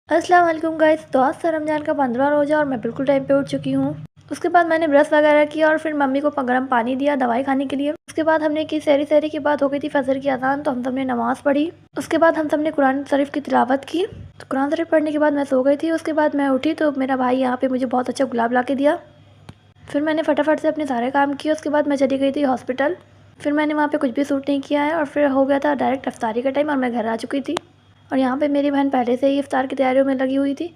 अस्सलाम वालेकुम गाइस। तो आज से रमज़ान का 15वां रोज़ा और मैं बिल्कुल टाइम पे उठ चुकी हूँ। उसके बाद मैंने ब्रश वगैरह किया और फिर मम्मी को गर्म पानी दिया दवाई खाने के लिए। उसके बाद हमने की सहरी के बाद हो गई थी फजर की अजान, तो हम सब ने नमाज़ पढ़ी। उसके बाद हम सब ने कुरान शरीफ की तिलावत की। तो कुरान शरीफ पढ़ने के बाद मैं सो गई थी। उसके बाद मैं उठी तो मेरा भाई यहाँ पे मुझे बहुत अच्छा गुलाब ला के दिया। फिर मैंने फटाफट से अपने सारे काम किए। उसके बाद मैं चली गई थी हॉस्पिटल। फिर मैंने वहाँ पे कुछ भी सूट नहीं किया है और फिर हो गया था डायरेक्ट इफ्तारी का टाइम और मैं घर आ चुकी थी। और यहाँ पे मेरी बहन पहले से ही इफ्तार की तैयारियों में लगी हुई थी।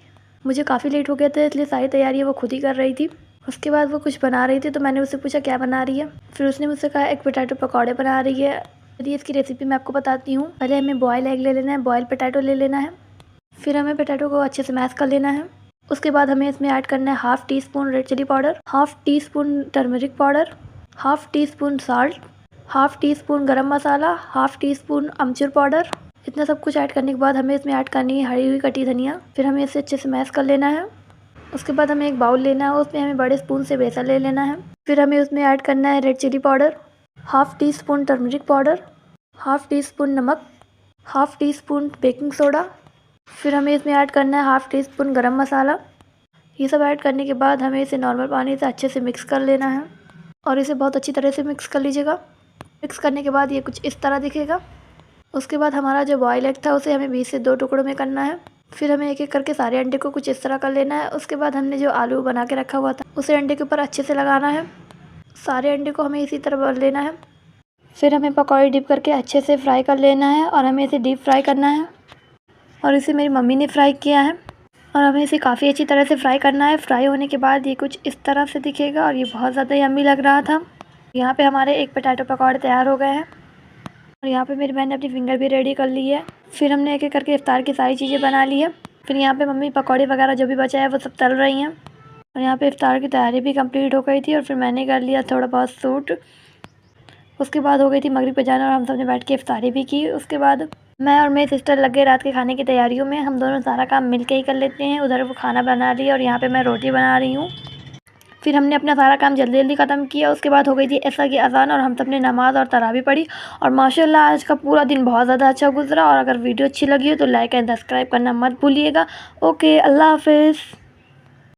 मुझे काफ़ी लेट हो गया था, इसलिए सारी तैयारियाँ वो खुद ही कर रही थी। उसके बाद वो कुछ बना रही थी तो मैंने उससे पूछा क्या बना रही है। फिर उसने मुझसे कहा एक पोटैटो पकौड़े बना रही है। चलिए इसकी रेसिपी मैं आपको बताती हूँ। पहले हमें बॉयल एग ले लेना है, बॉयल पोटैटो ले लेना है। फिर हमें पोटैटो को अच्छे से मैश कर लेना है। उसके बाद हमें इसमें ऐड करना है half teaspoon red chilli powder, half teaspoon turmeric powder, half teaspoon salt, half teaspoon garam masala, half teaspoon amchur powder. इतना सब कुछ ऐड करने के बाद हमें इसमें ऐड करनी है हरी हुई कटी धनिया। फिर हमें इसे अच्छे से मैश कर लेना है। उसके बाद हमें एक बाउल लेना है, उसमें हमें बड़े स्पून से बेसन ले लेना है। फिर हमें उसमें ऐड करना है red chilli powder, half teaspoon turmeric powder, half teaspoon नमक, half teaspoon baking soda. फिर हमें इसमें ऐड करना है हाफ़ टी स्पून गरम मसाला। ये सब ऐड करने के बाद हमें इसे नॉर्मल पानी से अच्छे से मिक्स कर लेना है और इसे बहुत अच्छी तरह से मिक्स कर लीजिएगा। मिक्स करने के बाद ये कुछ इस तरह दिखेगा। उसके बाद हमारा जो बॉयल एग था उसे हमें 20 से 2 टुकड़ों में करना है। फिर हमें एक एक करके सारे अंडे को कुछ इस तरह कर लेना है। उसके बाद हमने जो आलू बना के रखा हुआ था उसे अंडे के ऊपर अच्छे से लगाना है। सारे अंडे को हमें इसी तरह भर लेना है। फिर हमें पकौड़े डिप करके अच्छे से फ्राई कर लेना है और हमें इसे डीप फ्राई करना है। और इसे मेरी मम्मी ने फ्राई किया है और हमें इसे काफ़ी अच्छी तरह से फ्राई करना है। फ्राई होने के बाद ये कुछ इस तरह से दिखेगा और ये बहुत ज़्यादा यम्मी लग रहा था। यहाँ पे हमारे एक पोटैटो पकौड़े तैयार हो गए हैं और यहाँ पे मेरी बहन ने अपनी फिंगर भी रेडी कर ली है। फिर हमने एक एक करके इफ्तार की सारी चीज़ें बना ली है। फिर यहाँ पे मम्मी पकौड़े वगैरह जो भी बचा है वो सब तल रही हैं और यहाँ पे इफ्तार की तैयारी भी कंप्लीट हो गई थी और फिर मैंने कर लिया थोड़ा बहुत सूट। उसके बाद हो गई थी मगरिब अज़ान और हम सब ने बैठ के इफ्तारी भी की। उसके बाद मैं और मेरी सिस्टर लग गए रात के खाने की तैयारियों में। हम दोनों सारा काम मिल के ही कर लेते हैं। उधर वो खाना बना रही है और यहाँ पे मैं रोटी बना रही हूँ। फिर हमने अपना सारा काम जल्दी जल्दी ख़त्म किया। उसके बाद हो गई थी ऐसा की अज़ान और हम सब ने नमाज़ और तरावी पढ़ी और माशाल्लाह आज का पूरा दिन बहुत ज़्यादा अच्छा गुजरा। और अगर वीडियो अच्छी लगी हो तो लाइक एंड सब्सक्राइब करना मत भूलिएगा। ओके, अल्लाह हाफ़िज़।